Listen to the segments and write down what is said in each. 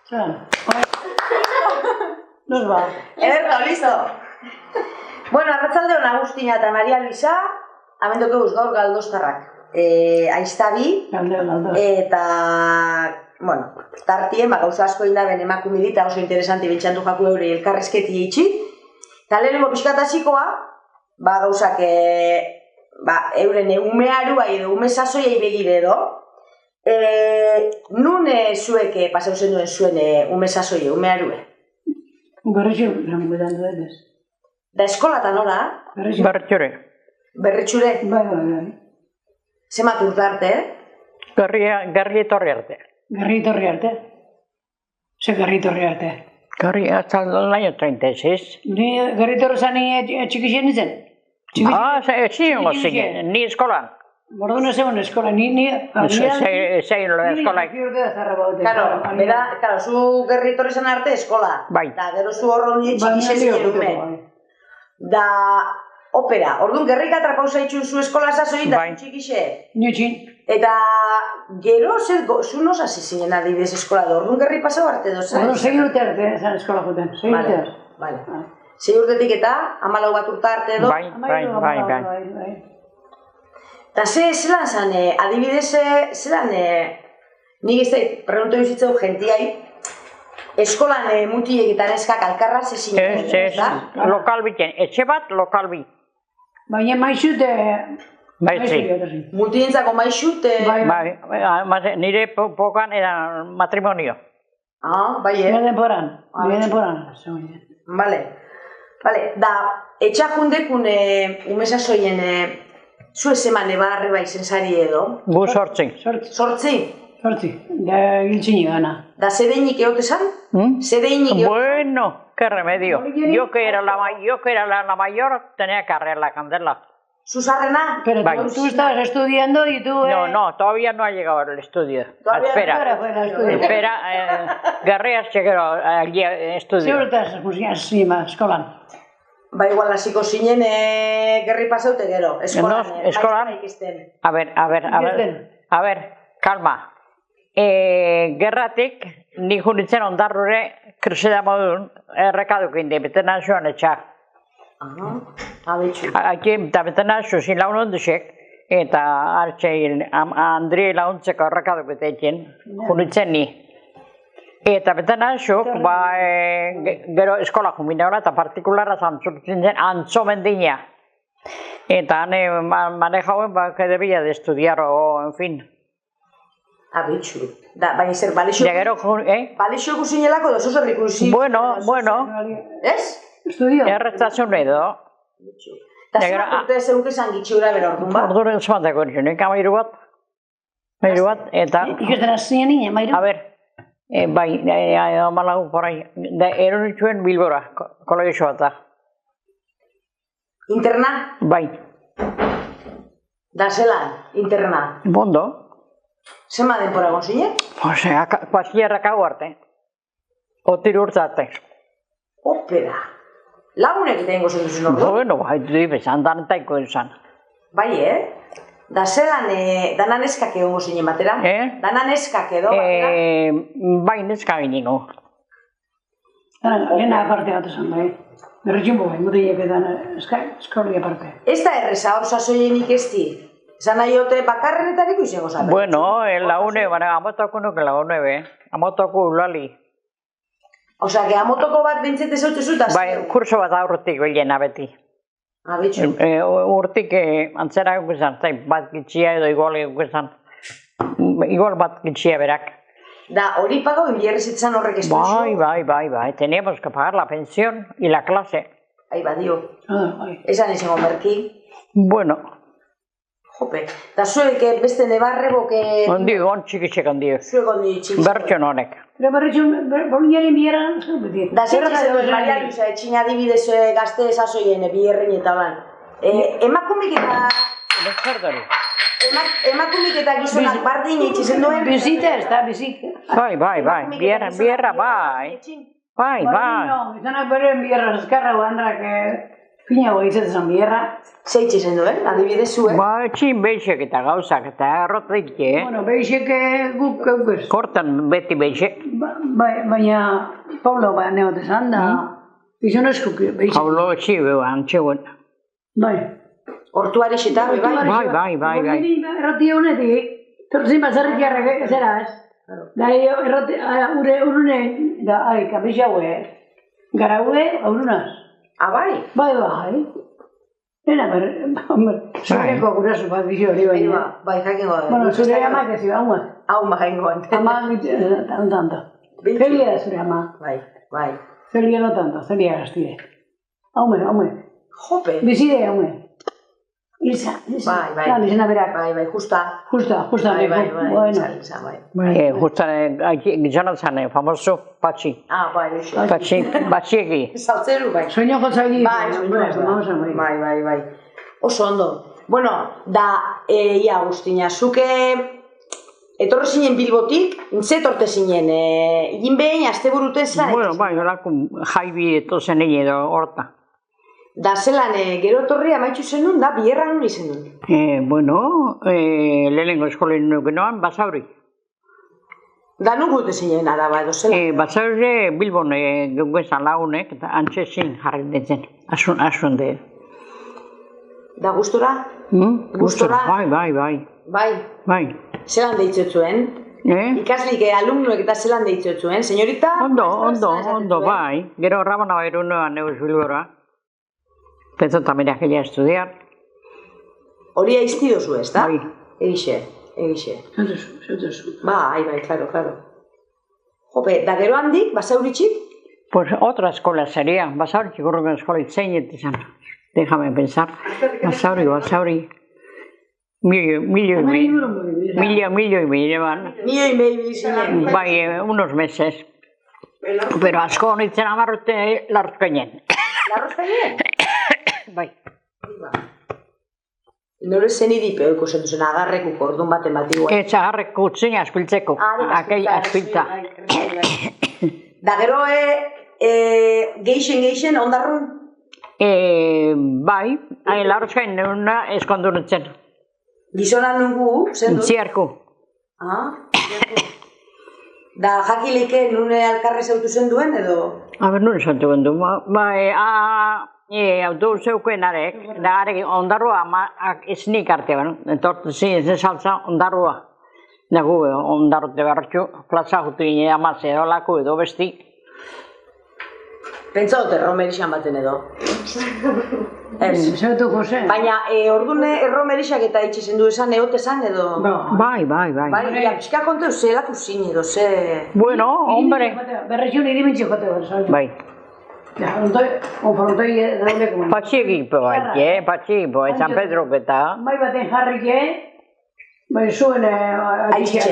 Zeran. Nos va. Ederto, listo. Bueno, arratzalde hona Agustina eta Maria Luisa, amendoke gaur galdostarrak. Aiztabi, eta, bueno, tartien, gauza asko indaben emakumidita oso interesanti bentsantu jaku eure elkarrezketi eitxi. Eta lehenengo pixkatasikoa, gauzak, euren umearua edo ume sasoiai begire edo. Nun zuek pasau zen duen zuen ume sasoie, umearue? Berretxu, languetan duenez. Da eskolatan ora? Berretxure. Berretxure? Bai. Zemat urte arte, Garri etorri arte. Garri etorri arte? Ze garri etorri arte? Garri hasta el año 36. Ni garri etorri zan txikixen nintzen? Ni eskolan. Borduna zegoen eskola, ni... Zein lo eskola. Claro, zu gerri etorri zen arte eskola. Bai. Da, gero zu horro nire txikixen zinen ume. Da, opera, orduan gerrika trapauza itxu zu eskola zazoi da txikixe. Nio txin. Eta gero, zu nos hasi zinen adibidez eskola da, orduan gerri pasau arte doza? Orduan, 6 urte arte zan eskola joten, 6 urte arte. Vale. 6 urtetik eta, 14 bat urte arte edo? Bai. Eta zelan zan, adibidez, zelan, nik ez da, pregunto bizitzeu gentiai, eskolan mutiek eta neskak alkarra zezinen, ez da? Lokal biten, etxe bat, lokal bi. Baina maixut, mutientzako maixut... Bai, nire pokan era matrimonio. Bai, Nire denporan. Vale, da, etxakundekun umesasoien zu ezeman ebarre bai zensari edo? Gu sortzi. Sortzi? Sortzi, da giltzini gana. Da zedeinik egote zan? Zedeinik egote? Bueno, qué remedio. Yo que era la mayor, tenía que arreglar la candela. ¿Susarrena? Pero tú estabas estudiando y tú... No, todavía no ha llegado el estudio. Espera, Garreas llegó allí al estudio. Segurtaz, musika eskolan. Ba, igual, hasiko zinen gerri pasaute gero, eskolan. A ver, calma. Gerratik, nik junitzen ondarrure, kruseda modun, errekaduk indi, beten anxoan etxak. Abetxu. Eta beten anxo zin laun ondusek, eta hartxein Andri launtzeko errekaduk betetzen, junitzen ni. Eta beten anxok, gero eskola jumbina hori eta partikularra zantzurtzen zen antzo mendina. Eta hane manejauen, que debía de estudiar, o en fin. Abitxu. Baina zer, balixo guzinelako dozo zer ikusi? Bueno. Ez? Estudio? Errestasun edo. Eta zemak urte zeunke zangitxura bera orduan bat? Orduan zumantako nik amairu bat, eta... Ikesten azien nina, amairu? A ver, bai, amalau por ahí. Eron itxuen Bilbora, kolegio bat da. Interna? Bai. Da zelan, interna? Bondo. Zema denpora gonzine? Kuazierrak hau arte. Otir urtzate. Opera. Lagunek eta ingo zen duzen ordu? Bueno, bai, bezan, danetaiko izan. Bai, Da zelan, dana neskak egongo zinen batera? Dana neskak edo batera? Bai, neska biniko. Lehena aparte bat esan, bai. Berretximbo bai, mutiek eta eskoli aparte. Ez da erreza hor sasoienik ez di? Zan nahi ote bakarrenetariko izango zaten? Bueno, laune, amotako nuke laune, amotako ulali. Osa, que amotoko bat bintzete zautzu eta... Bai, kurso bat aurretik bilena beti. Abitxu. Urtik antzera guzan, bat gitxia edo igual guzan. Igual bat gitxia berak. Da, hori pagau inbierrezitzen horrek esposio? Bai. Teníamos que pagar la pensión y la clase. Ahí va, dio. Esan izango merki? Bueno. Jope. Da zuek beste nebarreboke... Ondio, txikitxek ondio. Zuek ondio txikitxek. Bertxon honek. Pero berretxun, bolunari bierra... Da zetxe Maria Luisa, etxin adibidez gazte esazoien bierren eta lan. Emakumik eta... Emakumik eta gizonak bardin eitxizen duen... Bizita ez da, bizita. Bai, bierra bai. Bai. No, gizonak beren bierra eskarra guandrak... Finago izatzen bierra. Zeitxe zen duen, adibidez zuen. Ba, etxin beixek eta gauzak eta errotik, Bueno, beixek guk gaukez. Kortan beti beixek. Baina, Paulo neote zan da, izonezko beixek. Paulo etxi beha, antxeuen. Bai. Hortuari xeta, Bai. Erroti honetik, tortzin bazarrik jarrak zeraz. Da, erroti, urune, da, kapixaue, garaue, aurunaz. Ah, bai? Bai. Nena, zureko guraso bat bizi hori bai. Bai, jakingo da. Bueno, zure amak ez ziba, hauak. Hau ma jakingoan. Ama, tanto. Zelia da zure ama. Bai. Zelia no tanto, zelia gaztide. Haume. Jope. Bizide, haume. Ilsa. Bai. Lan, izena berak. Bai, justa. Justa. Bai. Bai, justan, gizonatzen, famoso, Patxi. Ah, bai, uxo. Patxieki. Saltzeru, bai. Soño jotzaili. Bai. Oso ondo. Bueno, da, ia Agustina, zuke etorri zinen Bilbotik, zetorte zinen, egin behin, azte buruten zelan? Bueno, bai, horako jaibi etozen egin edo horta. Da, zelan, gero etorri amaitzu zenun, da, bierra nun izen duen? Bueno, lehenengo eskolin nukenean, Basauri. Da, nun gute zinen araba edo zelan? Basauri Bilbon geukezan lagunek, eta antxezin jarri ditzen, asun de. Da, gustora? Gustora? Bai. Zelan deitziotzuen? Ikaslik, alumnuek eta zelan deitziotzuen? Senyorita? Ondo, bai. Gero Rabona Bairunoan eus Bilbora. Pensó también aquella estudiar. Hori aizti dozu ez, da? Bai. Egixe. Zautezu. Bai, claro. Jope, da gero handik, Basauritxik? Pues otra escuela sería. Basauri, seguro que escuela itzein Déjame pensar. Basauri. Millo y medio. Bai, unos meses. Pero asko honitzen amarrute larruzkainen. Larruzkainen? Bai. Nore zen idipeo ikusen duzen agarreko kordun baten bat igual. Ez agarreko utzin aspiltzeko. Akei aspiltza. Da gero geixen ondarrun? Bai, larruzkain neuna eskondunetzen. Gizonan nungu, zendu? Ziarku. Da jakileke nune alkarre zautu zen duen edo? Nune zautu gendu. Autobus zeuken arek, da arek ondarrua esnik arte, entortu zin ez saltza ondarrua. Da gu ondarrote berratxu, plaza jutu gine amaz edo lako edo besti. Pentsa dute romerixan baten edo? Ez. Zautu Jose. Baina orduan romerixak eta itxezen du esan egote esan edo? Bai. Bai, pixka konteu zelako zin edo, ze... Bueno, hombre. Berretxun irimintxe jote gara. Bai. Onfrontoi dauleko. Patxikipo patxikipo, San Pedro eta... Bai baten jarrike, bai zuen agitxe,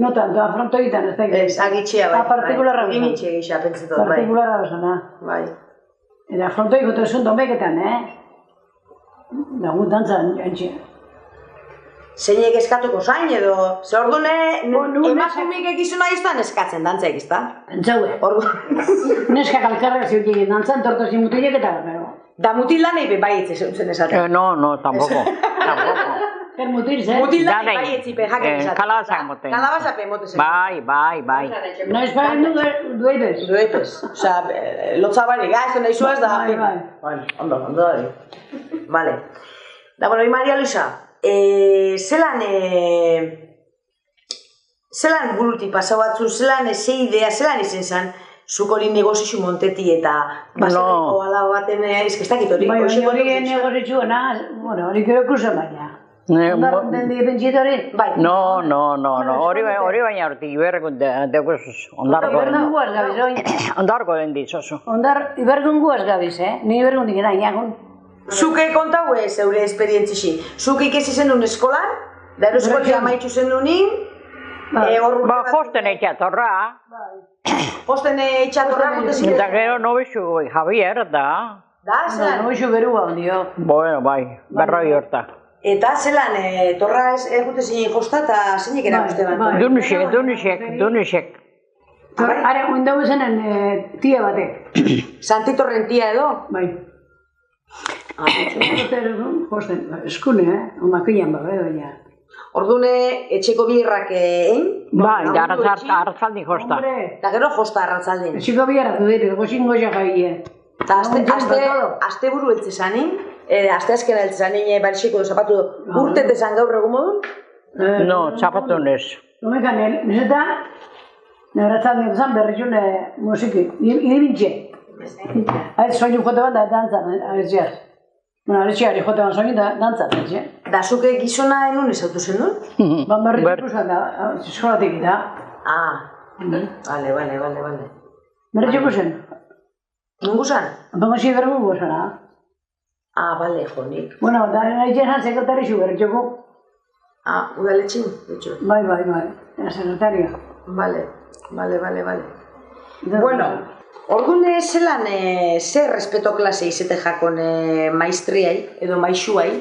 no tanto, afrontoitan ez da. Ez, agitxea bai. Partikularra bezan. Imitxe gisa, pentsetot, bai. Partikularra bezana. Bai. Eta afrontoi gote zuen domeketan, Dagun dantzan jantxe. Zeinek eskatuko zain edo, ze orduan emakumik egizuna izan eskatzen dantzaik, izta? Entzaue. Neskak alkarra ziutik dantzan, tortozi mutilek eta gero. Da mutil lanei be baietze zeutzen esaten. No, tampoco. Zer mutil, zer? Mutil lanei baietzi pe jaken esaten. Kalabazak moten. Kalabazak pe moten. Bai. No ez baren duepes. Duepes. Osa, lotzabari, ez nahi zuaz da. Bai. Ondo, da. Vale. Da, bueno, Maria Luisa, zelan burutik pasau batzu, zelan ze idea, zelan izen zan, zuk hori negozio monteti eta baserriko ala baten izkestakit hori. Bai, hori negozioa, hori gero kursa baina. Ondarren die pentsieta hori? Bai. No, hori baina hortik iberrekun deukuz ondarko. Ibergunguaz gabiz, oi? Ondarko den dizozu. Ibergunguaz gabiz, Ni ibergundik era inagun. Zuke kontau zeure esperientzisi. Zuk ikesi zen duen eskolan, da eroskola amaitzu zen duenin. Josten eitxatorra. Josten eitxatorra gute ziren. Eta gero nobixu Javier, da. Da, zelan? Nobixu berua, ondio. Bueno, bai, berroi horta. Eta zelan, torra egute zinen josta eta zeinek erakuste bat? Dunisek. Are, oindau zenen tia batek. Santitorren tia edo? Bai. Eskune, omakian baina. Ordune, etxeko birrak egin? Bai, arratzaldi josta. Eta gero josta arratzaldin. Etxeko birrak du dira, gozin goza jaie. Eta azte buru eltzezanin, azte azkena eltzezanin, barixeko zapatu urtetezan gaur egun modun? No, zapatu nes. Omekan, neseta, arratzaldin ezan berrizune musiki, iribintxe. Aiz, soinu jote bat da, dantzan, aiziaz. Bueno, aletxeari jote bat soinu da, dantzan, aiziaz. Da, zuke gizona enun ezautu zen duen? Ba, berriz ikusan da, eskolatik da. Bale. Berriz ikusen? Nungu zan? Bango zibergu gozana. Bale, jonik. Bueno, da, aitzen zan sekretari zu berriz eko. Udaletxin, betxo. Bai, sekretaria. Bale. Bueno, ordune zelan zer respeto klase izete jakon maestriai edo maixuai?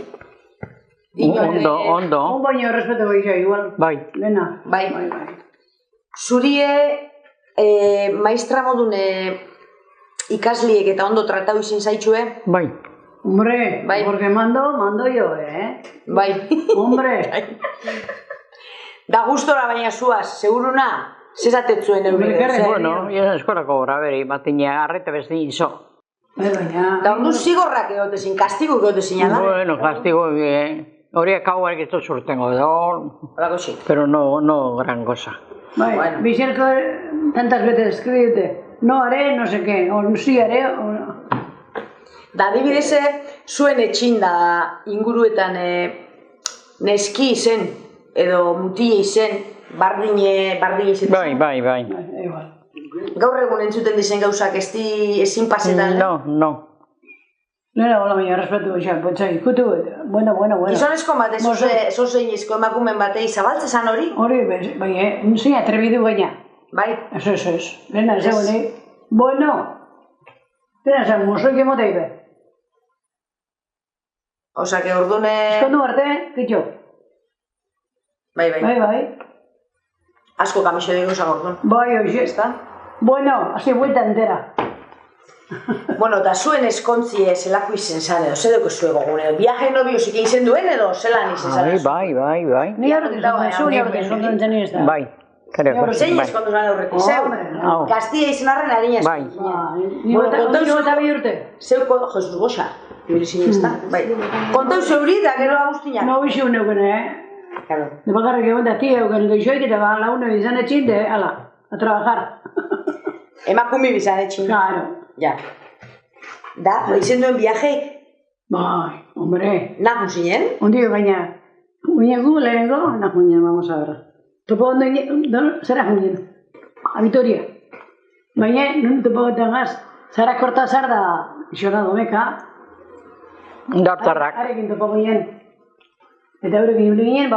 Ondo. Un baino respeto baixo, igual. Bai. Lena. Bai. Zurie maestra modun ikasliek eta ondo tratau izin zaitxue? Bai. Hombre, porque mando yo, Bai. Hombre. Da gustora baina zuaz, seguruna? Zezatetzuen euride. Bueno, eskolako gora beri, batina arrete besti izo. Da ordu zigorrak egotezin, kastigo egotezin, ala? Bueno, kastigo, horiek hauak ez dut surtengo edo. Pero no gran cosa. Bai, bizerko tantas veces escribe dute, no haré, no sé qué, o sí haré, o no. Da, adibidez, zuen etxinda inguruetan neski izen, edo mutile izen, bardine izen. Bai. Gaur egun entzuten dizen gauzak ezin pasetan? No. Nera, hola, baina respetu xa, potxai, ikutu, bueno. Gizonezko bat, zozein emakumen batei zabaltzezan hori? Hori, bai, zin atrebidu gaina. Bai? Eso. Lena, bueno. Lena, zan, mozoi kemota ibe. Osa, que ordune... Eskondu arte, kitxo. Bai. Asko kamixo dugu zan ordun. Bai, hoxe. Bueno, hasi vuelta entera. Bueno, eta zuen eskontzie zelako izen zan edo, zedeko zuego gune, viaje nobiosik izen duen edo zelan izen zan? Bai. Ni aurretik zontzen zen ez da. Bai, kareko. Zein eskontu zan aurretik, zeu? Kastia izan arren harina Bai. Niro eta bi urte. Zeuko, Jesus goxa, irizin ez da, bai. Kontau zeuri da gero Agustinak. No bizi uneuken, Claro. De bakarrik egon da tia euken goixoik eta laune izan etxin, ala, a trabajar. Emakumi bizan etxin. Claro. Ja. Da, izen duen viajeik? Bai, hombre. Nahu zinen? Ondio gaina, uñegu lehenengo, nahu zinen, vamos a ver. Topo ondo, zera zinen? A Vitoria. Baina, nun topo gaz, zara Cortázar da, isona domeka. Dartarrak. Arekin topo ginen. Eta eurekin huli ginen,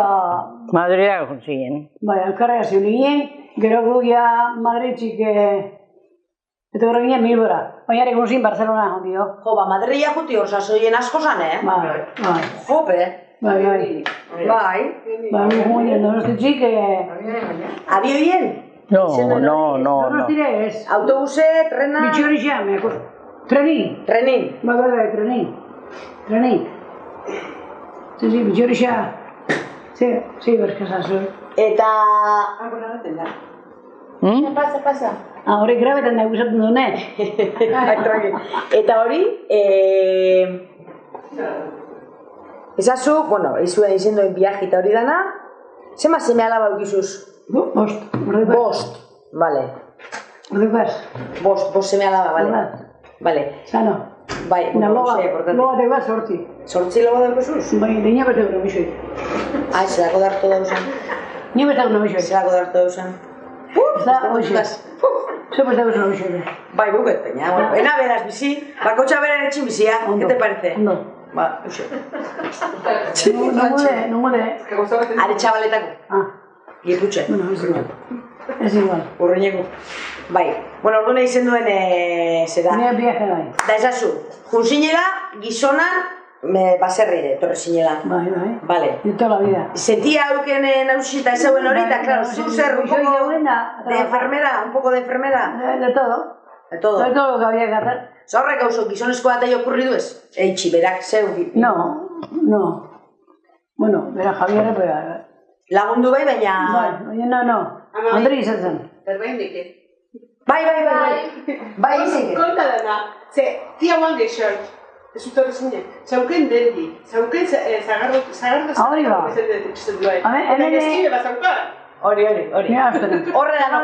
Madridea egon ziren. Bai, alkarra hasi huli ginen, gero gugia Madridzik, eta gero ginen Milbora. Baina ere guzin Barcelona, ondio. Jo, Madridea juti hor sasoien asko zan, Bai. Jope. Bai. Bai, guen Donostitzik, abioien? No. Donostire ez. Autobuse, trena... Bitxori xa, meako. Trenin. Bai, trenin. Sí, bitxori xa. Sí, berkazazue. Eta... Pasa. Hori grabetan da guzatzen dune. Eta hori, ezazu, bueno, izuen duen viaje eta hori dana, zema seme alaba eukizuz? Bost, bale. Bost seme alaba, bale. Bale. Sano. Bai, loba de bat sortzi. Sortzi loba da eukizuz? Bai, deina bete gure misoi. Zelako dartu dauzan. Ni bete gure misoi. Zelako dartu dauzan. Zer bete gure misoi. Bai, buket, peina. Ena beraz bizi, bakotxa beran etxin bizia. ¿Qué te parece? Ondo. Ba, uxe. No mude. Are txabaletako. Giputxe. Bueno, ez igual. Urruñeko. Bai, bueno, orduna izen duen, zera. Nire viaje bai. Da ezazu, junzinela, gizonan, baserrire, torre zinela. Bai. Vale. De toda la vida. Sentia auken nausita ezauen hori, eta, claro, zu zer, un poco de enfermera, De todo. De todo. De todo lo que había que hacer. Zaurrek gauzo, gizonezko bat egin okurri duez? Eitxi, berak, zeu. No. Bueno, era Javier, pero... Lagundu bai, baina... No. Andri izan zen. Bai. Bai, izik. Konta dana, ze, tia guan geixort, ez utorri zinek, zauken dendi, zauken zagardo Hori ba. Hori. Mira, ostera. Horre da no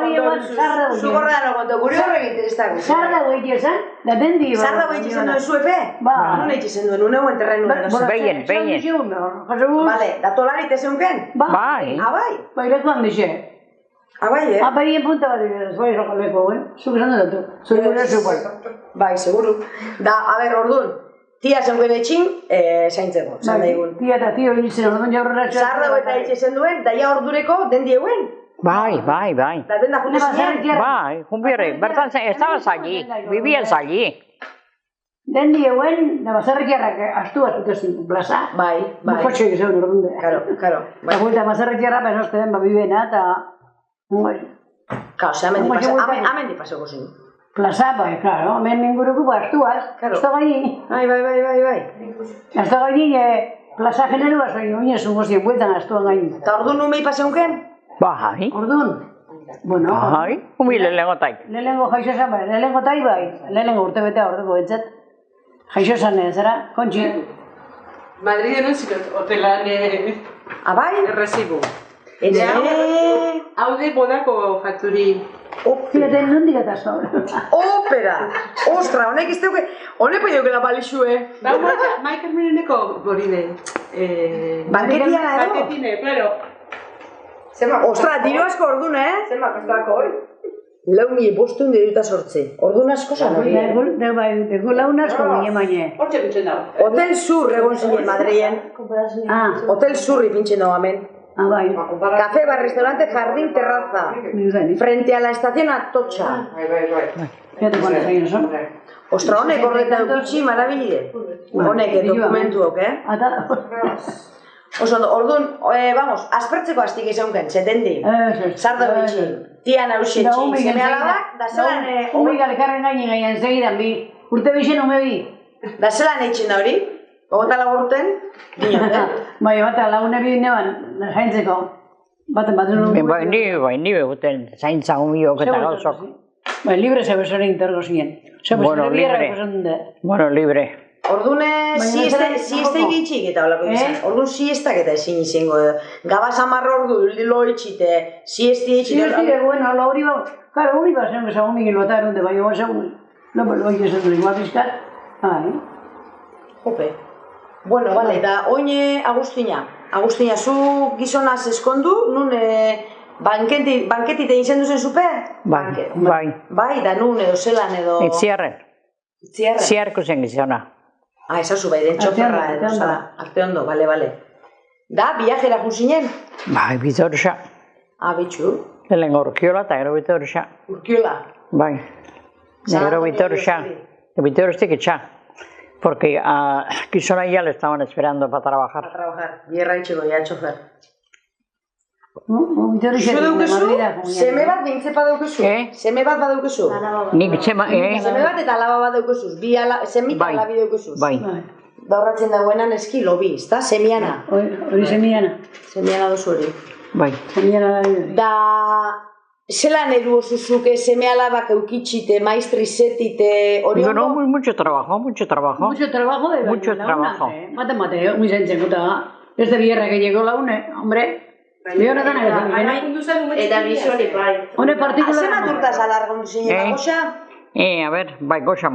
zu horre da no konto, guri horregit ez dago. Sarda gueite esan, da dendi... Sarda gueite esan duen zu epe? Ba. Nun eitxe zen duen, uneuen terrenu. Beien. Bale, da tolarit ez eunken? Bai. Bai. Bai, lekuan dixe. Bai, Bai, en punta bat dira, zoi esoko leku, zuk esan dut. Zoi gure zupoi. Bai, seguru. Da, a ber, orduan, tia zeunken etxin, zaintzeko, zan daigun. Tia eta tio initzen, orduan jaurrera txar. Sarda eta eitxe zen duen, daia ordureko dendi euen. Bai. Da denda juntu zinean. Bai, junbierre, bertan estabas allí, vivías allí. Dendi euen, da bazarrikiarrak astu bat utezin plaza. Bai. Kotxe egizeu orduan de. Claro. Eta guelta bazarrikiarra, baina oste den, bibena, eta... Claro, hemen di paseko zin. Plaza, bai, claro, hemen inguruko astuaz. Astu gaini. Bai. Astu gaini, plaza generua zoin, oinez ungozien bueltan astuan gaini. Eta orduan numei paseunken? Bai. Orduan, bueno... Bai, humile lehengotaik. Lehenengo jaixosan bai, lehenengo tai bai, lehenengo urte betea orduko bentzat. Jaixosan zara, kontxi. Madriden uzikot, hotelan Bai? errezibu. Hau de Bonako fakturi. Fíjate, nondik eta zau. Opera! Ostra, honek izteuke... Honek paio balixue. Bau Maiker Mireneko goride. Banketiana edo? Banketine, claro. Ostra, diro asko ordun, Zer makastako hori? 4.500 diruta sortzi. Ordun asko zan hori. Dego laun asko gine maine. Hortxe pintzen dago. Hotel Sur egon zinen Madrilen. Hotel Sur ipintzen dago hemen. Bai. Café, bar, restaurante, jardín, terraza. Frente a la estación Atocha. Fíjate cuántos años son. Ostra, honek horreta dukitxi marabilide. Honek dokumentuok, Oso, orduan, vamos, aspertzeko astik izaunken, zetendi. Sarda bitxi, tia nausetxi, zeme alabak, da zelan... Umi galekarren gainean segidan bi, urte bixen ume bi. Da zelan eitzen da hori? Ogota lagurten, dinot, Bai, bata lagune bi neban, zaintzeko. Baten bat duen... Bai, ni beguten zaintza humiok eta gauzok. Bai, libre zebesore intergo ziren. Bueno, libre. Ordune siesta egitxik eta holako izan. Ordun siestak eta ezin izango edo. Gabaz 10 ordu lo itxite, siesti itxite. Siesti, bueno, lo hori bau. Claro, hori bau zen, bezagun migin lotaron de baino segun. No, pues lo hori esan duen igual pizkat. Jope. Bueno, vale, eta oine Agustina, zu gizonaz eskondu, nun banketite izan duzen zupe? Bai. Bai, da nun edo zelan edo... Itziarren. Ziarko zen gizona. Esazu bai, den txoferra edo zara. Arte ondo, bale. Da, viajera juzinen? Bai, bitorxa. Bitxu. Lehenko urkiola eta gero bitorxa. Urkiola? Bai. Gero bitorxa. Bitorxtik etxa. Porque a gizona ya le estaban esperando para trabajar. Para trabajar. Bierra itxeko, ya txofer. Zu daukezu? Seme bat bintzepa daukezu? Seme bat badaukezu? Nik txema, Seme bat eta alaba bat daukezu? Semita alabi daukezu? Bai. Da horratzen dagoenan eski lobi, ezta? Semiana. Hori semiana. Semiana dozu hori. Bai. Semiana da. Zelan edu osuzuke seme alabak eukitxite, maistri zetite, hori ondo? No, mucho trabajo. Mucho trabajo. Mate, muy zentzen guta. Ez de bierra que llegó la une, hombre. Bionetan egiten. Eta bizori bai. Hone partikulara. Azena turtaz alargundu zinen, goxa? A ver, bai, goxa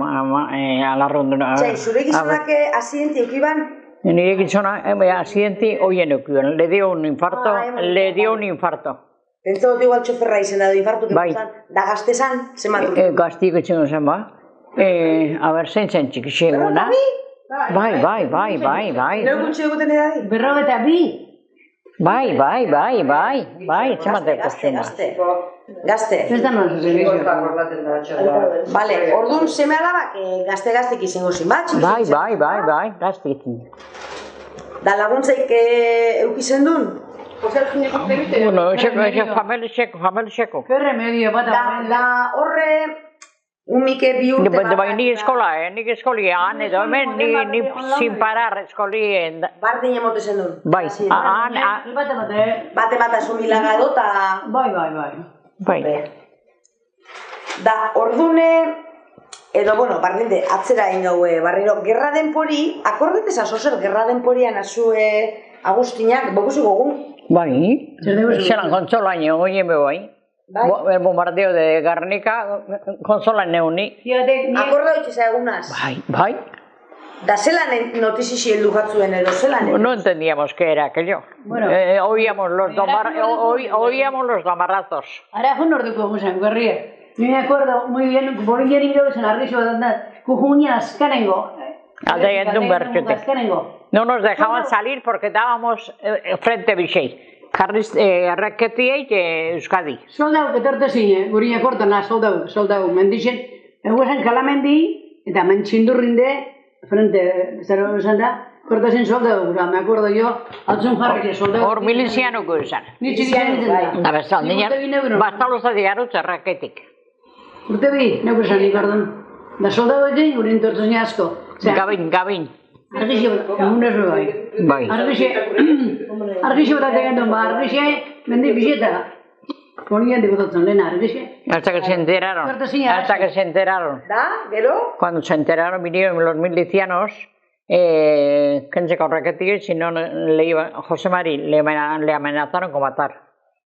alargundu. Zure gizonak asidenti eukiban? Nire gizona, asidenti hoien eukiban. Le dio un infarto. Pentsa dut igual txoferra izen da infartu kepuzan. Da gaztezan, zema turtu? Gaztiko etxengo zen ba. A ver, zen txikixeguna. Bai. Leugun txeguten edadi? Berrogeta bi. Bai, txemateko zena. Gazte. Ez da non zuzen. Vale, orduan seme alabak gazte-gaztek izango zin bat? Bai, gazte izan. Da laguntzaik eukizen duen? Bueno, fameli xeko. Qué remedio, pata. Da horre Umike bi urte Bai, ni eskolian edo hemen, ni sin parar eskolien. Bardin emote zen duen. Bai, Bate sumilaga edo eta... Bai. Da, ordune, edo, bueno, bardinde, atzera egin gaue, barriro, gerra denpori, akordetez asozer gerra denporian azue Agustinak, bokuzu gogun? Bai, zelan kontsolain egoien bai. El bombardeo de Guernica, kontsolain neuni. Akorda itxeza egunaz? Bai. Da zelan notizixi heldu jatzuen edo zelan? No entendíamos qué era aquello. Oíamos los domarrazos. Ahora fue un orduko guzen, gorrie. Yo me acuerdo muy bien, borin gero zen arrixo bat, kujuña azkanengo. Alde endun bertxutek. No nos dejaban salir porque estábamos frente a Bixei. Jarriz erreketiei Euskadi. Soldau, etorte zine, gurina kortana, soldau, mendixen. Eguesan kalamendi, eta mentxindurrinde, frente, zero esan da, korte zen soldau, gura, me acuerdo yo, altzun jarri soldau. Hor milizianuko esan. Milizianuko esan da. Da bezal, niñan, bastaluz adigarutz erreketik. Urte bi, neuk esan nik ordun. Da soldau egin, gure entortzen asko. Gabin. Argixo, egun ez bai. Argixo bat egin duen, argixe, mendi bizeta. Ponien digutotzen, lehena, argixe. Hasta que se enteraron. ¿Da? ¿Gero? Cuando se enteraron, vinieron los milicianos, kentzeko reketik, si no, José Mari le amenazaron con matar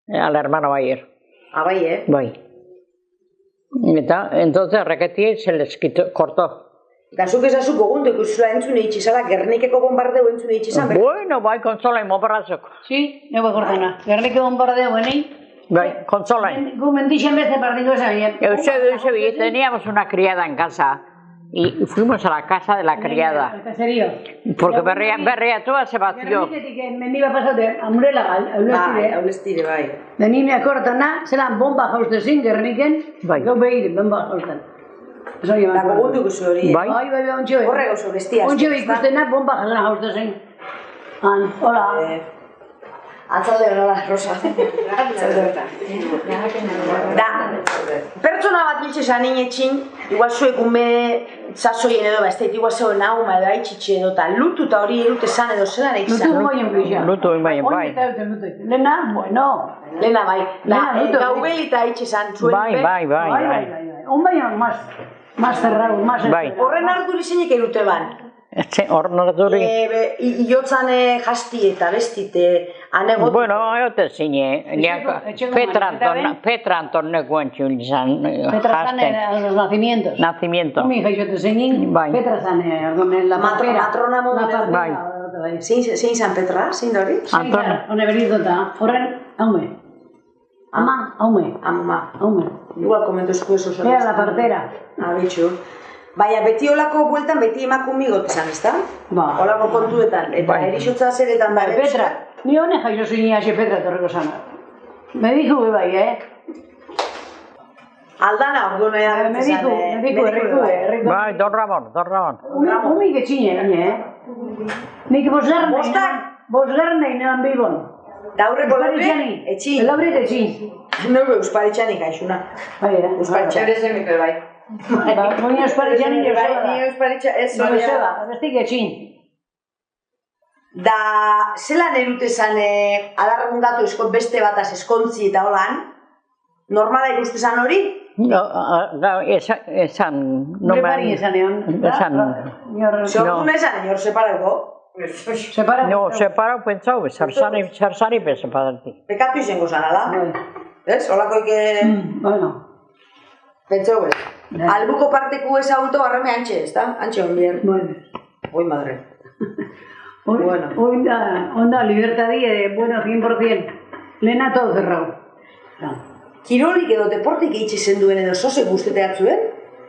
al hermano Bayer. Bayer? Bai. Entonces reketik se les cortó. Da zuk ezazu gogundu ikusula entzune itxizala, Gernikeko bombardeo entzune itxizan. Bueno, bai, kontsolain moparrazok. Sí, nego gordena. Gernikeko bombardeo benei. Bai, kontsolain. Gu mendixen beste partiko sabien. Eusebi, teníamos una criada en casa y fuimos a la casa de la criada. ¿El caserío? Porque berrea toda se vació. Gerniketik mendi bat pasate, amurela, Aulestire, bai. Da ni me akortana, zelan bomba jauste zin, Gerniken, gau behir, bomba jausten. Da gogundu guzu hori. Bai, ontxo. Horre gozu, bestiaz. Ontxo ikustena bomba jazan jauste zin. Hola. Atzalde honola, Rosa. Da, pertsona bat biltzesan inetxin, igual zuek ume zazoien edo besteet, igual zegoen nauma edo haitxitxe edo eta lutu eta hori erute zan edo zelan eitzan. Lutu goien bixa. Lutu goien, bai. Lena, bueno. Lena, bai. Gaubeli eta haitxezan zuen. Bai. On baina, más cerrado, más cerrado. Horren arduri zeinek erute ban. Horren arduri. Iotzan jasti eta bestite, anegot. Bueno, egote zine. Petra Anton nekuen txun izan jasten. Petra zan los nacimientos. Nacimiento. Umi jaixote zeinin, Petra zan la papera. Matrona modu. Bai. Zein zan Petra, zein da hori? Anton. Hone berizota, horren, haume. Ama, haume. Igual komentu esku eso. Era la partera. Abitxu. Baina beti olako bueltan beti emakumi gotezan, ezta? Ba. Olako kontuetan, eta erixotza zeretan da. Petra, ni hone jaizo zini hasi Petra torreko zana. Me dijo bai, Aldana, ordu nahi da. Me dijo, erriku. Bai, Don Ramon. Umi getxine, Nik bosgarnei nean bibon. Daurreko laure, etxin. Laure etxin. Nugu Eusparitxanik aixuna. Bai, Eusparitxanik. Eure zemiko, bai. Ni Eusparitxanik Ni Eusparitxanik, ez hori da. Bestik etxin. Da, zelan erutezan adarrundatu eskot beste bataz eskontzi eta holan, normala ikustezan hori? Esan... Prepari esan egon. Zortun esan, enior separauko? No, separau pentsau, zarsari pe separati. Pekatu izango zan, ala? Ez, holako ike... Bueno. Pentsau ez. Albuko parteku ez auto arreme antxe, ez da? Antxe hon bien. Oi, madre. Bueno. Onda, libertadi, bueno, 100%. Lehena todo cerrado. Kirolik edo deportik eitxezen duen edo zoze guzteteat zuen?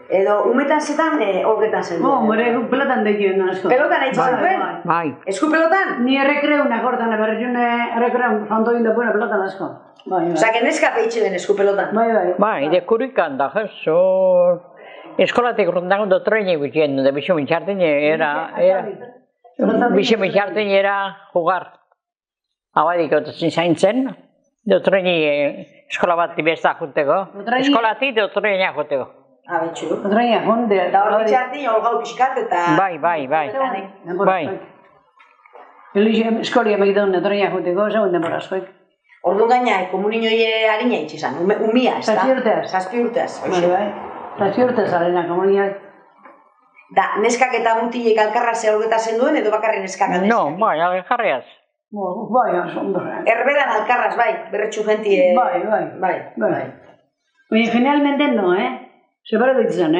Edo umetan zetan, holgetan zen duen? More, pelotan dekien asko. Pelotan eitxezen duen? Bai. Esku pelotan? Ni errekreuna kortan, berriun errekreun fantoin da buena pelotan asko. Osa, que neska peitxe den esku pelotan? Bai, de kurikan da, jesur. Eskolatik rundagun do treine gutxien, de bixo mitxarten Bixo mitxarten era jugar. Abadik otezin zaintzen, do treine eskola bat besta juteko. Eskolati do treine juteko. Abetxu. Otraina, jonde. Eta hor bitxartin, holgau pixkat eta... Bai. Eskolia megidun, otraina joteko, segun denbora askoik. Orduan gaina, komuninoie harina itxesan, umia, ez da? 7 urteaz. 7 urteaz. Bai. 7 urteaz arena komuniak. Da, neskak eta mutilek alkarra zeholgeta zenduen edo bakarri neskak aldezik? No, bai, algarriaz. Bai, ondo. Herberan alkarraz, bai, berretxu gentie... Bai. Baina generalmente no, Separatu ditzen,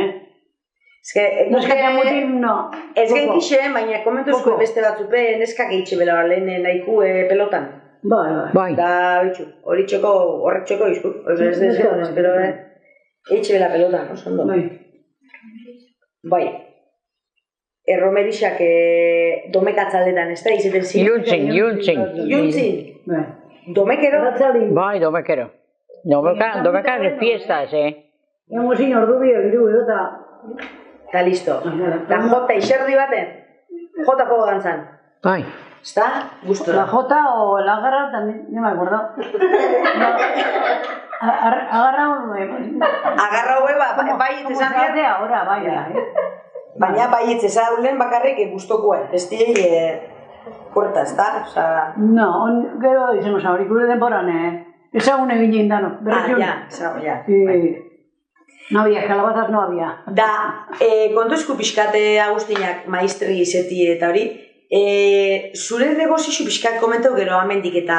Neskak mutil, no. Ez genkixe, baina komentuzko beste batzupe neskak eitxe bela lehen nahiku pelotan. Bai. Da, bitxu, horretxeko izku. Ez dezken, espero, eitxe bela pelotan, oso ondo. Bai. Erromerixak domekatzaldetan, ez da, izaten zin? Iluntzin. Domekero? Bai, domekero. Domeka de fiestas, Hemos sin ordu bio, giru, eta... Eta listo. Da jota iserdi baten, jota pogo dantzan. Bai. ¿Está? Gusto. La jota o el agarra también, no me acuerdo. Agarra hue, bai itzezan diat. Ahora, bai. Baina bai itzezan lehen bakarrik guztokoa. Bestiei, puerta, ez da? No, gero izango zaurikure denporan, ezagun egin jindano. Ja. No había, calabazas no había. Da, kontuzku pixkate Agustinak maistri izeti eta hori, zure negozio pixkat komentau gero amendik eta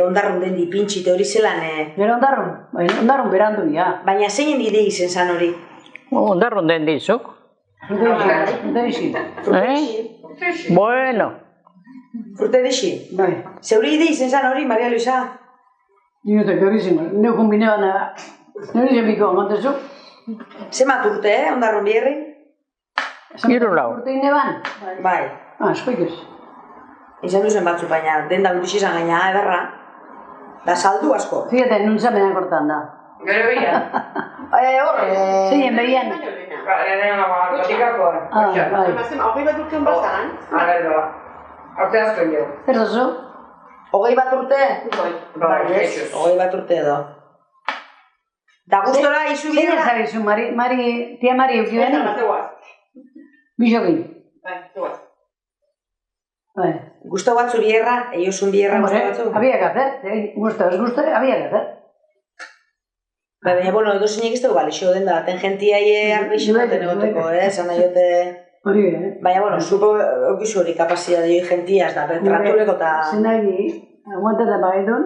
ondarrun den dipintxi hori zelan... Gero ondarrun berandu, ja. Baina zeinen ide izen zan hori? Ondarrun den dizuk. Frutexi. Bueno. Frutexi? Bai. Zeure ide izen zan hori, Maria Luisa? Niote, clarísimo. Neu kombineban... Neu izen biko, angotezu? Zemat urte, ondarrun bierri? Hiru lau. Urte ineban? Bai. Eskoik ez. Izan duzen batzu, baina denda gutxi izan gaina, ederra. Da saldu asko. Fíjate, nun zamenan kortan da. Gero behian. Zeinen behian. Bai. Hogei bat urtean bazan? Arte asko jo. Zer zazu? Hogei bat urte? Bai, hogei bat urte edo. Da gustora izu Zein bierra? ezagizu, tia Mari eukioen? Bixokin. Bai. Gusto batzu bierra, eiosun bierra gusto batzu? Había que hacer, gusto, había que hacer. Baina, bueno, edo zinek ez dugu balixo den da, ten gentiai arbixo baten egoteko, esan nahi jote... Baina, bueno, supo eukizu hori kapazia doi gentiaz da, tratuleko eta... Zenagi, aguantate baidun.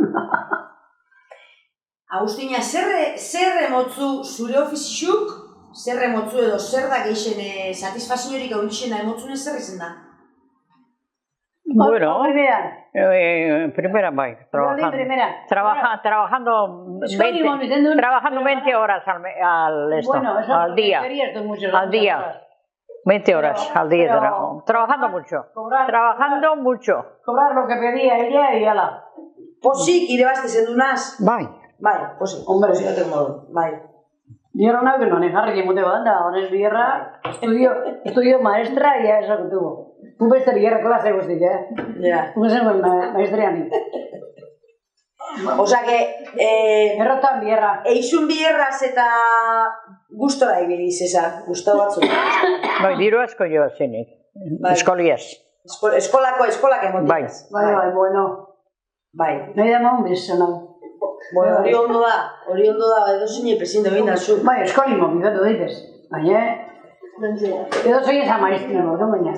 Agustina, zer emotzu zure ofizixuk, zer emotzu edo zer da geixen satisfaziorik egunixena emotzunez zer izen da? Bueno, primera bai, trabajando 20 horas al día, 20 horas al día, trabajando mucho. Cobrar lo que pedía ella y ala. Posik irebazte zendunaz? Bai. Bai, posik. Hombre, zioten modu, bai. Dieron nahi que no nejarri emote banda, honez bierra, estudio maestra y ya eso que tuvo. Un beste bierra klase guztik, Ja. Un zen maestriani. Osa que... Errotan bierra. Eizun bierraz eta gustora ibiliz eza, gusto batzu. Bai, diru asko jo zenik, eskoliaz. Eskolak emotiaz. Bai, bueno. Bai. Nahi da maun bezo, no. Bueno, hori ondo da, edo zine presinde egin da zu. Bai, eskoli mobilatu daitez. Baina, edo zein ezan maestri bordun baina.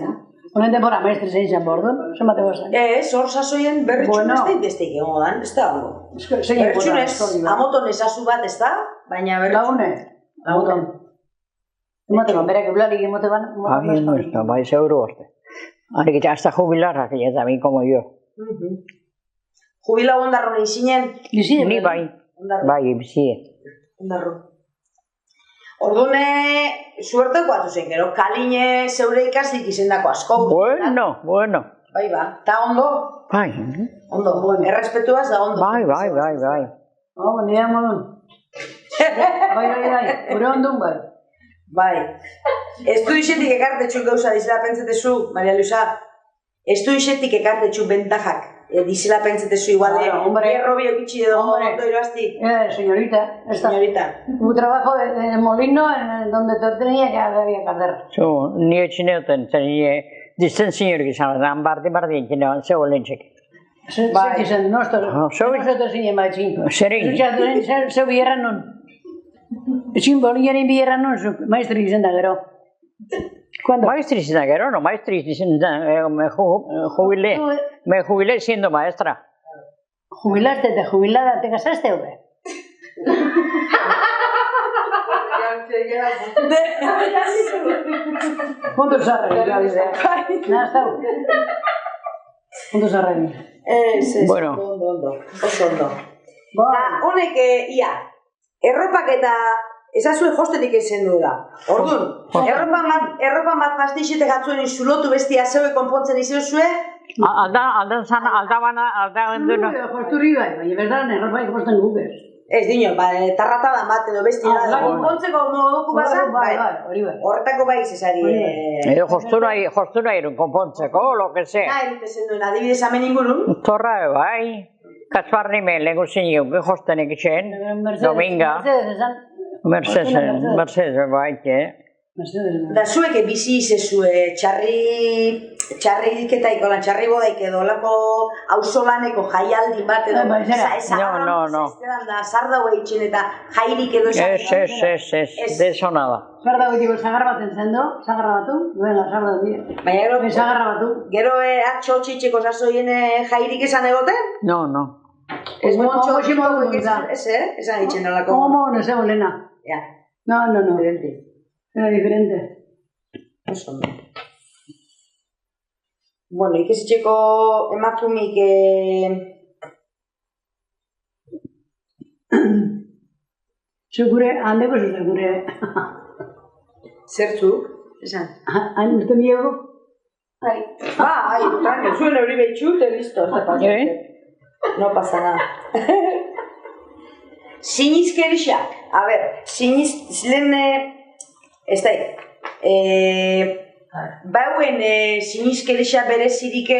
Honen denbora maestri zein zan bordun, zen bateko zen. Hor sasoien berritxun besteik egongo dan, ez da hongo. Berritxunez, amoton ezazu bat ez da, baina berritxun. Amoton. Emote ban, berak eularik emote ban. Bai, seguro orte. Harik hasta jubilarrak, ya también como yo. Jubila ondarro nahi zinen? Ni bai. Bai, bizien. Ondarro. Orduan, suerteko batu zen, gero kaline zeure ikasik izendako asko. Bueno. Bai, ba. Ta ondo? Bai. Ondo, errespetuaz da ondo. Bai. Nire modun. Bai, gure ondun bai. Bai. Ez du isetik ekartetxuk gauza dizela pentsetezu, Maria Luisa. Ez du isetik ekartetxuk bentajak. dizela pentsetezu igual, hierro biokitsi edo ondo iroazti. Señorita, Señorita. un trabajo en el molino en donde te tenía que había que hacer. Ni etxineoten, zen disten ziniorik izan, bardi etxinean, ze olentzek. Bai, zen, nosotros zinen baitxin. Zerin? Zeu bierran nun. Ezin bolinen bierran nun, maestri izan da gero. Maestri izan da gero, no, maestri izan da, me jubilé siendo maestra. Jubilaste, te jubilada, te casaste o qué? ¿Cuántos arreglos? Nada, está. ¿Cuántos arreglos? Bueno. Oso ondo. Honek, ia, erropak eta ezazue jostetik ezen du da. Orduan, erropa bat pastixetek atzuen izulotu bestia zeue konpontzen izuzue? Aldan genduna. Josturi bai, baina berdan erropa ikusten gukez. Ez dino, tarratada bat edo bestia da, konpontzeko moduko bazan, horretako bai zezari. Edo jostura irun konpontzeko, lo que sea. Erute zen duen, adibidez amen ingurun? Torra, bai. Katzbarni me lego zinio, que jostenek itxen, Dominga. Mercedes, bai, Da zueke bizi izezue, txarriketaiko lan, txarri bodaik edo, olako auzolaneko jaialdi bat edo, no. Da, zardau eitzen eta jairik edo esan. Ez, deso nada. Zardau egiteko zagarra baten zendo, zagarra batu, duela, zardau dira. Baina zagarra batu. Gero atxo txitxeko zazoien jairik esan egoten? No. Ez montxo txitxeko esan eitzen alako. Como no sé, Olena. Ja. No. Era diferente. Oso. Bueno, ikasitxeko emakumik Zugure, handeko zuzagure. Zertzu? Esan? Han urte miego? Bai, zuen hori behitxu, te listo. No pasa nada. Sinizkerixak. A ver, ez da, bauen sinizkerixa berezirik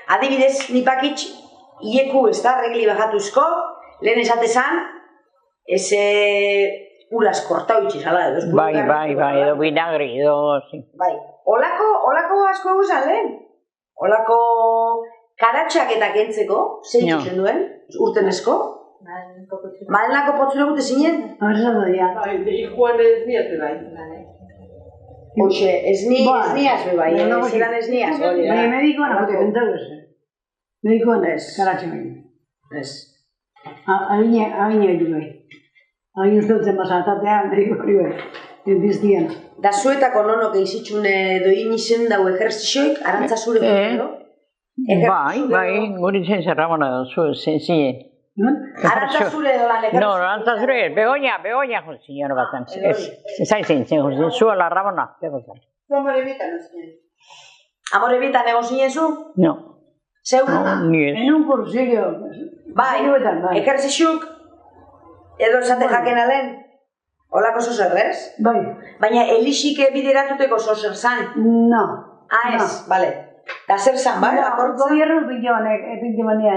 adibidez nipakitx ieku ez da, regli bajatuzko, lehen esatezan, ez ulas kortau itxizala edo. Bai, edo vinagri, edo... Bai, olako asko eguzan lehen? Olako karatxak eta kentzeko, zein txuzen duen, urtenezko? Malenako potzure gute zinen? Abertzatu dira. Juan ez niatzen bai. Hoxe, ez niaz bai, zidan ez niaz. Baina medikoan agote kentau ez. Medikoan ez, karatxe bai. Ez. Abine egitu bai. Abine uste dutzen basatatean, mediko hori bai. Dentiztian. Da zuetako nonok eizitzune doin izen dago ejerzixoik, arantza zure dut, Bai, guri zen zerramona zinen. Arantza zure edo lan ejerzixoik? No, arantza zure, Begoña jozien batzen. Zain jozien, zuela Ramona, jozien. Amore bitan ez zinen. Amore bitan egon zinen zu? No. Zeu? Ni ez. En un cursillo. Bai, ejerzixuk edo esate jaken alen? Olako zozer, ez? Bai. Baina elixik bideratuteko zozer zan? No. Ez, bale. Da zer zan, bai? Gobierno pintimanea,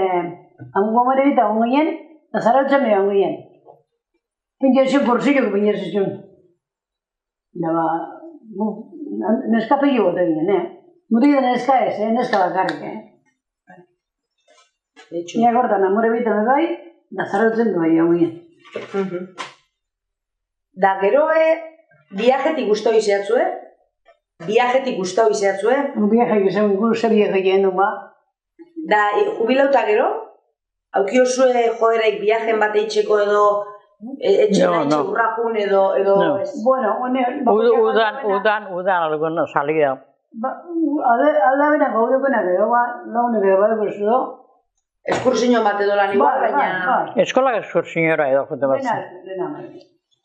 amungo marerita ongoien, da zarautzen beha ongoien. Pintiazio porsillo que pintiazio. Da ba, neska pillo bote dien, Mutida neska ez, neska bakarrik, Nia gortan amore bita bai, da zarautzen beha ongoien. Da gero viajetik guztau izatzue? Viajetik guztau izatzue? Viajetik izan guztu viajetik egin ba. Da jubilauta gero? Aukio zue joeraik viajen bat eitxeko edo etxena eitxe urrapun edo... Bueno, udan alguna salida. Aldabena gaudekoenak edo ba, launek edo bai guztu do. Eskursiño bat edo lan igual, baina... Eskolak eskursiñora edo jute bat.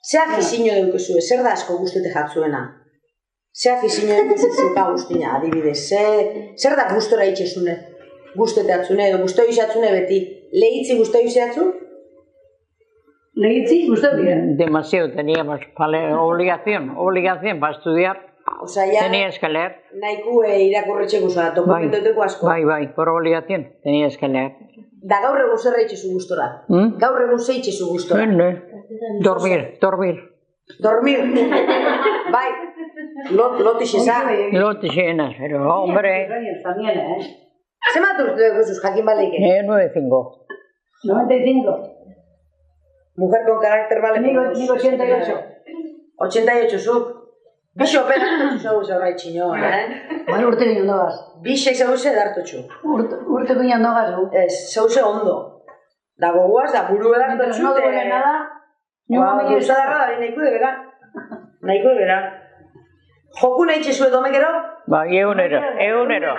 Ze afiziño deukezue, zer da asko guztete jatzuena? Ze afiziño deukezue guztina, adibidez? Zer da guztora itxezune? Guztete atzune edo guztoi izatzune beti? Lehitzi guztoi izatzu? Lehitzi guztoi? Demasiado, teníamos obligación para estudiar. Osa, ya... Tenías que leer. Nahiko irakurretxeko, oza, dokumentoeteko asko. Bai, por obligación, tenías que leer. Da gaur egun zerra itxezu gustora. Gaur egun ze itxezu gustora. Dormir. Dormir. Bai, lotixeza. Lotixena, pero hombre... Zemat urte dukuzuz, jakin baleike? 95. 95. Mujer con carácter bale. Nigo 88. 88 zuk. Bixo operatu zau zaurra itxino, Bai, urte ginen dogaz. Bixek zauze dartotxu. Urte ginen dogaz, Ez, zauze ondo. Da goguaz, da buru edartotxu. No duele nada. Guza darra da, nahiko de beran. Nahiko de beran. Joku nahi txezue domekero? Bai, egunero. Egunero!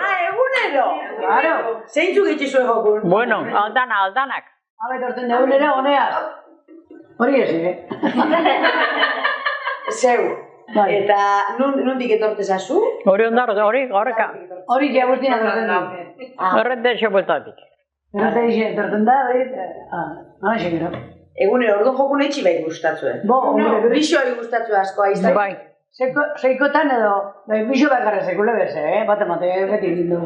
Claro! Zeintzu gitxezue jokun? Bueno, aldanak. Habe, torten da egunero, honea. Hori ez, Zeu. Eta nundik etortezazu? Hori horreka. Hori ja guztiak torten da. Horrentexo bueltatik. Torten da, hori, gero. Egunero, orduan joku nahi txibai gustatzuen. Bixoa gustatzue asko aizan. Bai. Seikotan edo, bixo bakarra sekule beze, bate, beti lindu.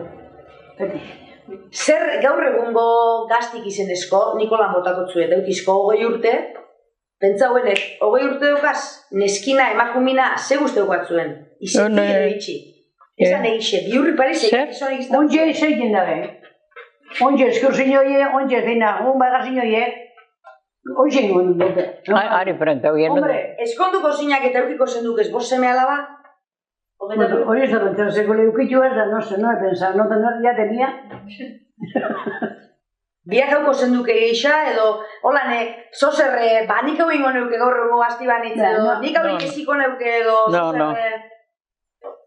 Zer gaur egungo gaztik izenezko, Nikolan botakotzu edaukizko 20 urte, pentsauenek, 20 urte daukaz, neskina, emakumina, ze guzti daukatzuen? Izeti edo itxi. Ezan egixe, biurri pare zeik izonek izan. Onge zeikin dabe. Onge eskursin joie, onge zeina, bagazin joie. Hoxe ingoen dute. Ari frente, hoien. Hombre, eskonduko zinak eta eukiko zenduk ez bost seme alaba? Hori ez da bentzen, sekule eukitu ez da, no sé, no he pensado, no tener, ya tenía. Biak hauko zenduk egeixa, edo, holane, zozerre, nik hau ingo neuke gaur egun gazti banitz, edo, nik hau ikesiko neuke edo, zozerre...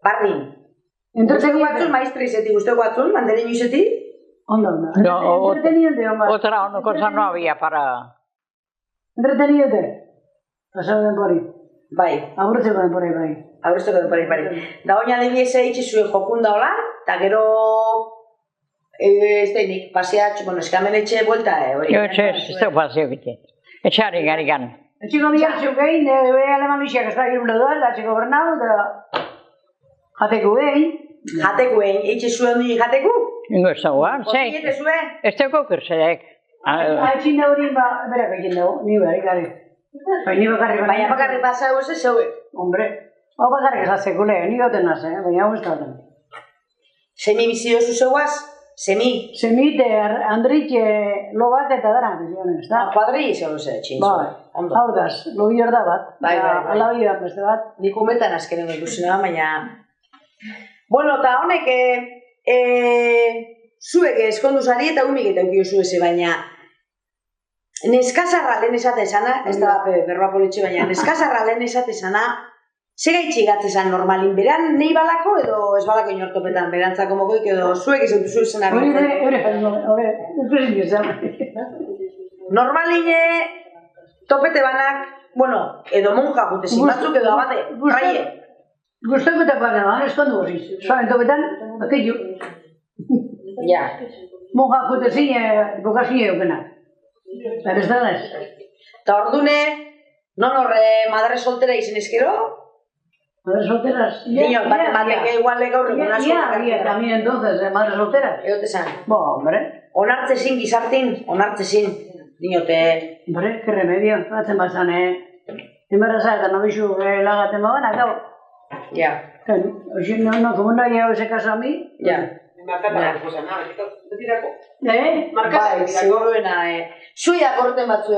Bardin. Guzteko batzun, maestri izeti, guzteko batzun, mandarin izeti? Ondo. Otra cosa no había para... Entretenido. Pasau denpori. Bai. Aburtzeko denpori, bai. Aburtzeko denpori, bai. Da oina debiese itxizue jokunda hola, eta gero... Ez dainik, paseatxo, bueno, eskamen etxe buelta, hori. Ez da paseo bite. Etxari garigan. Etxiko bihartxuk egin, aleman biziak ez da girule doa, da txeko bernau, eta... Jateku egin. Jateku egin, itxizue hondi jateku? Ingo ez dagoan, zei. Koziete zue? Ez dago kirzeek. Aitzin da hori, berak egin dago, ni bakarrik. Ni bakarrik. Baina bakarrik pasau ez zeuek? Hombre, hau bakarrik ezazekule, ni gauten naz, baina hau ez gauten. Semi bizi dozu zeuaz? Semi? Semi, Andrik, lobak eta dara, bizionen, ez da? Kuadri zeu ze, txintzu. Bai, hau daz, logi hor da bat. Bai. Ala hori da beste bat. Nik umetan azkenengo ikusina, baina... Bueno, eta honek, zuek eskondu zari eta humik eta eukio zueze, baina... Neskazarra lehen esate zana, ez da berroa politxe, baina neskazarra lehen esate zana, ze gaitxi gatzezan normalin, beran nahi balako edo ez balako inortopetan, berantzako mokoik edo zuek izan duzu izan arrotzen? Normalin topete banak, bueno, edo monja jutezin batzuk edo abate, raie. Guztakotako gana, eskondu goziz, suaben topetan, bakillu. Ja. Monja jutezin, bokazin eukenak. Eta ez da ez. Eta ordune, non horre madre soltera izan ezkero? Madre solteras? Niño, bateke igual gaur egun asko. Había también entonces, madre solteras. Egote zan. Bo, hombre. Onartzezin gizartin, onartzezin. Niñote. Hombre, que remedio, batzen bazan, Embarazada eta nobixu lagaten baban, acabo. Ja. No, como no ha llegado ese caso a mí. Ja. Markata, betirako. Bai, seguruena, zuia gorten batzu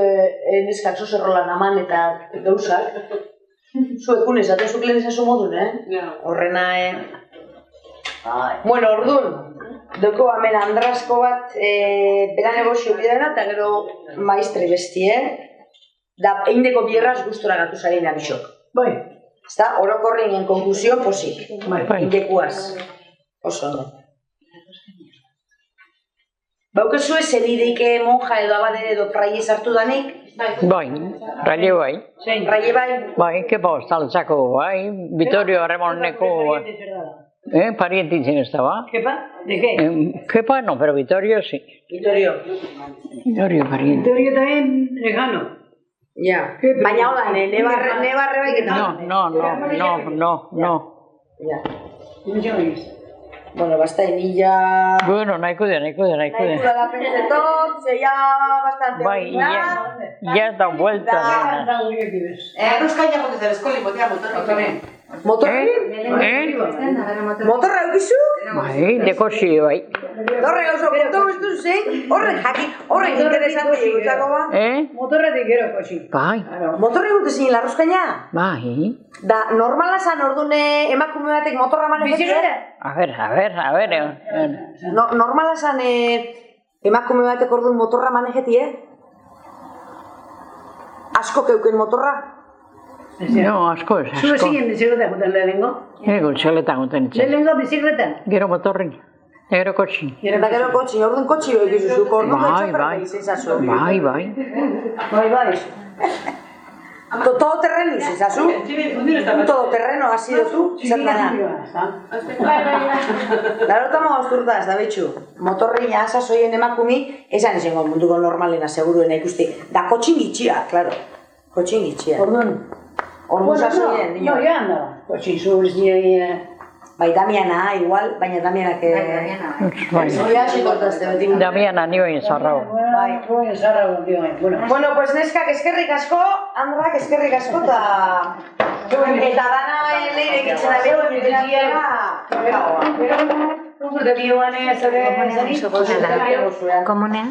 neskak zozerrolan aman eta gauzak. Zuekun esaten zuk lehen ezazu modun, Horrena, Bueno, ordun, doko hemen Andrasko bat, bera negozio bidena eta gero maestri besti, Da, eindeko bierraz gustora gatu zarena bisok. Bai. Ezta, orokorren en konklusio posik. Bai. Eindekuaz. Oso ondo. Baukezue zenideike monja edo abade edo fraile sartu danik? Bai, raie bai. Raie bai? Bai, kepa ostaltzako bai, Vitorio Remoneko... Pariente dicen estaba. ¿Kepa? ¿De qué? Kepa no, pero Vitorio sí. Vitorio. Vitorio pariente. Vitorio también lejano. Ja, baina hola, nebarre bai eta... No. Ja. Mucho más. Bueno, basta inilla... Bueno, nahiko da. Nahiko da pentsetot, zeia bastante... Bai, ya da vuelta dena. Arroskaina jote zer eskoli motea motorren. Motorra eukizu? Bai, dekosi bai. Horre gauzo kontu bestu zein, horre interesante egutako ba. Motorratik gero kosi. Bai. Motorra egute zein larruzkaina? Bai. Da, normala zan ordune emakume batek motorra manejetik? A ver. Normala zan emakume batek ordun motorra manejeti, Asko keuken motorra? No, asko ez, Zu asko. ezin bizikleta juten lehenengo? Gontxaletan guten itzen. Lehenengo bizikletan? Gero motorrin. Gero kotxin. Eta gero kotxi, orduan kotxi behi gizuzu, orduan Bai. Todo terreno izazu? Todo terreno hasi duzu? Zer dana? Larotama gozturta ez da betxu. Motorreina asasoien emakumi, esan izango munduko normalena seguruen ikusti. Da kotxin gitxia, klaro. Kotxin gitxia. Orduan sasoien, No, ya andaba. Kotxin zurz, Bai, Damiana, igual, baina Damianak... Bai. Zoia asitortazte beti. Damiana nioin zarrau. Bai, zarra Bueno, pues neskak eskerrik asko, Andrak eskerrik asko, eta dana leirek itxen da behin Komunea.